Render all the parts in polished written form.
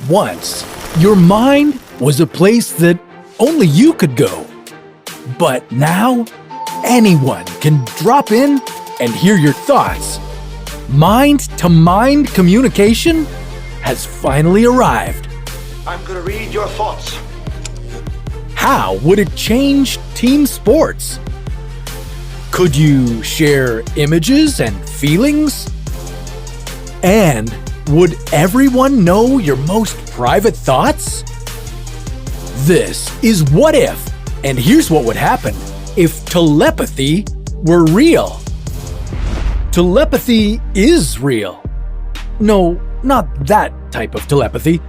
Once, your mind was a place that only you could go. But now, anyone can drop in and hear your thoughts. Mind-to-mind communication has finally arrived. I'm gonna read your thoughts. How would it change team sports? Could you share images and feelings? And would everyone know your most private thoughts? This is What If, and here's what would happen if telepathy were real. Telepathy is real. No, not that type of telepathy.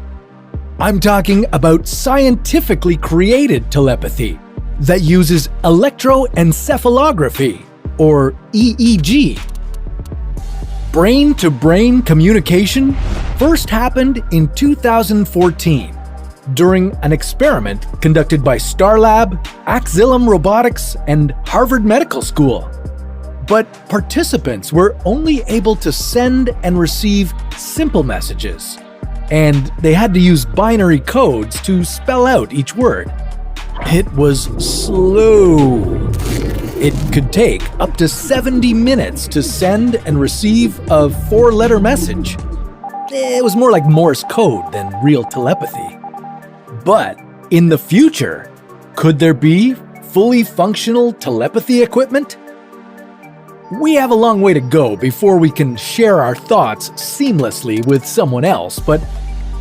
I'm talking about scientifically created telepathy that uses electroencephalography, or EEG. Brain-to-brain communication first happened in 2014 during an experiment conducted by Starlab, Axillum Robotics, and Harvard Medical School. But participants were only able to send and receive simple messages, and they had to use binary codes to spell out each word. It was slow. It could take up to 70 minutes to send and receive a 4-letter message. It was more like Morse code than real telepathy. But in the future, could there be fully functional telepathy equipment? We have a long way to go before we can share our thoughts seamlessly with someone else, but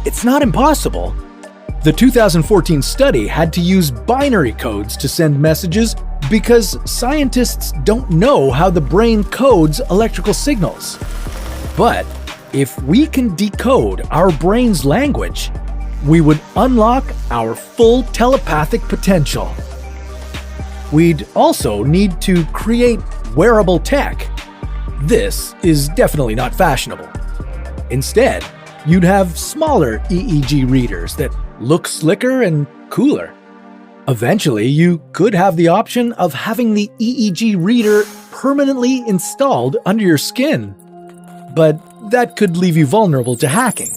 it's not impossible. The 2014 study had to use binary codes to send messages because scientists don't know how the brain codes electrical signals. But if we can decode our brain's language, we would unlock our full telepathic potential. We'd also need to create wearable tech. This is definitely not fashionable. Instead, you'd have smaller EEG readers that look slicker and cooler. Eventually, you could have the option of having the EEG reader permanently installed under your skin. But that could leave you vulnerable to hacking.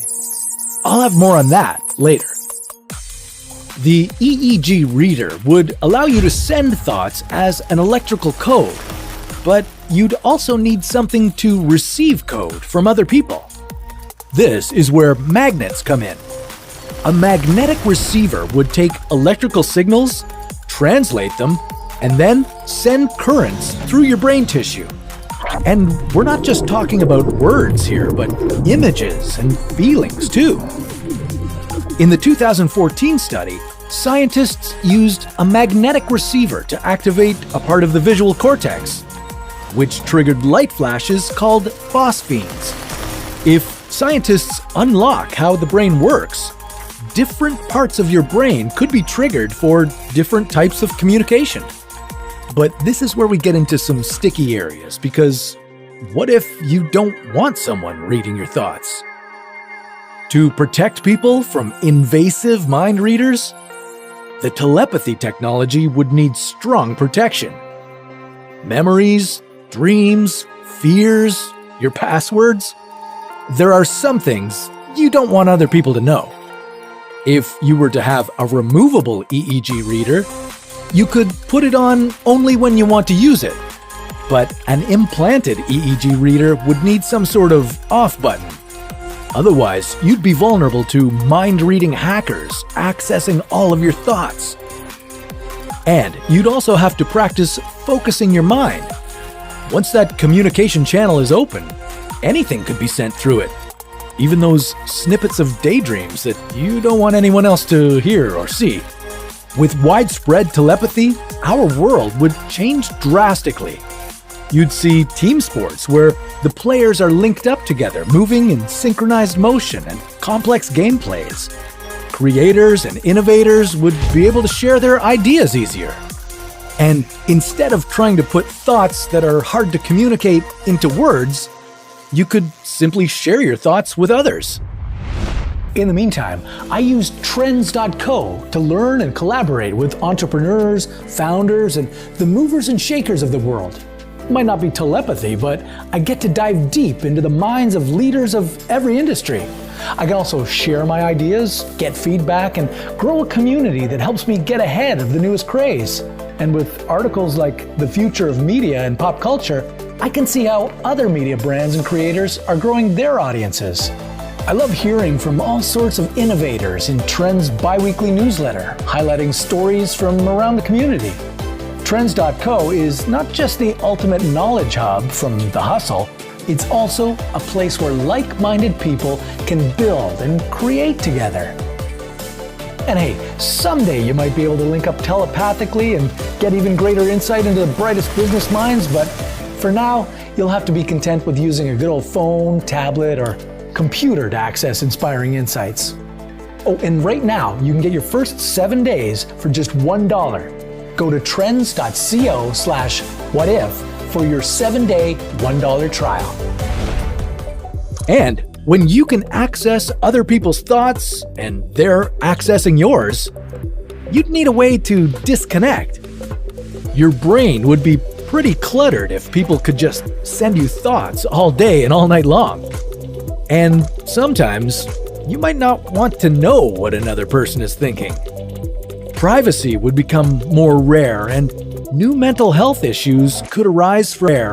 I'll have more on that later. The EEG reader would allow you to send thoughts as an electrical code, but you'd also need something to receive code from other people. This is where magnets come in. A magnetic receiver would take electrical signals, translate them, and then send currents through your brain tissue. And we're not just talking about words here, but images and feelings too. In the 2014 study, scientists used a magnetic receiver to activate a part of the visual cortex, which triggered light flashes called phosphenes. If scientists unlock how the brain works, different parts of your brain could be triggered for different types of communication. But this is where we get into some sticky areas, because what if you don't want someone reading your thoughts? To protect people from invasive mind readers, the telepathy technology would need strong protection. Memories, dreams, fears, your passwords. There are some things you don't want other people to know. If you were to have a removable EEG reader, you could put it on only when you want to use it. But an implanted EEG reader would need some sort of off button. Otherwise, you'd be vulnerable to mind-reading hackers accessing all of your thoughts. And you'd also have to practice focusing your mind. Once that communication channel is open, anything could be sent through it. Even those snippets of daydreams that you don't want anyone else to hear or see. With widespread telepathy, our world would change drastically. You'd see team sports where the players are linked up together, moving in synchronized motion and complex gameplays. Creators and innovators would be able to share their ideas easier. And instead of trying to put thoughts that are hard to communicate into words, you could simply share your thoughts with others. In the meantime, I use Trends.co to learn and collaborate with entrepreneurs, founders, and the movers and shakers of the world. might not be telepathy, but I get to dive deep into the minds of leaders of every industry. I can also share my ideas, get feedback, and grow a community that helps me get ahead of the newest craze. And with articles like The Future of Media and Pop Culture, I can see how other media brands and creators are growing their audiences. I love hearing from all sorts of innovators in Trends bi-weekly newsletter, highlighting stories from around the community. Trends.co is not just the ultimate knowledge hub from the hustle, it's also a place where like-minded people can build and create together. And hey, someday you might be able to link up telepathically and get even greater insight into the brightest business minds, but for now, you'll have to be content with using a good old phone, tablet, or computer to access inspiring insights. Oh, and right now, you can get your first 7 days for just $1. Go to trends.co/whatif for your 7-day $1 trial. And when you can access other people's thoughts and they're accessing yours, you'd need a way to disconnect. Your brain would be pretty cluttered if people could just send you thoughts all day and all night long. And sometimes you might not want to know what another person is thinking. Privacy would become more rare, and new mental health issues could arise from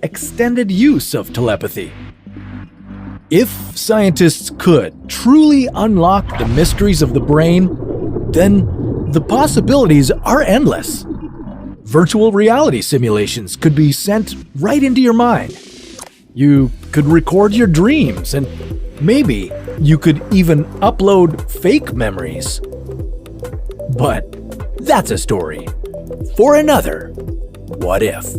extended use of telepathy. If scientists could truly unlock the mysteries of the brain, then the possibilities are endless. Virtual reality simulations could be sent right into your mind. You could record your dreams, and maybe you could even upload fake memories. But that's a story for another What If.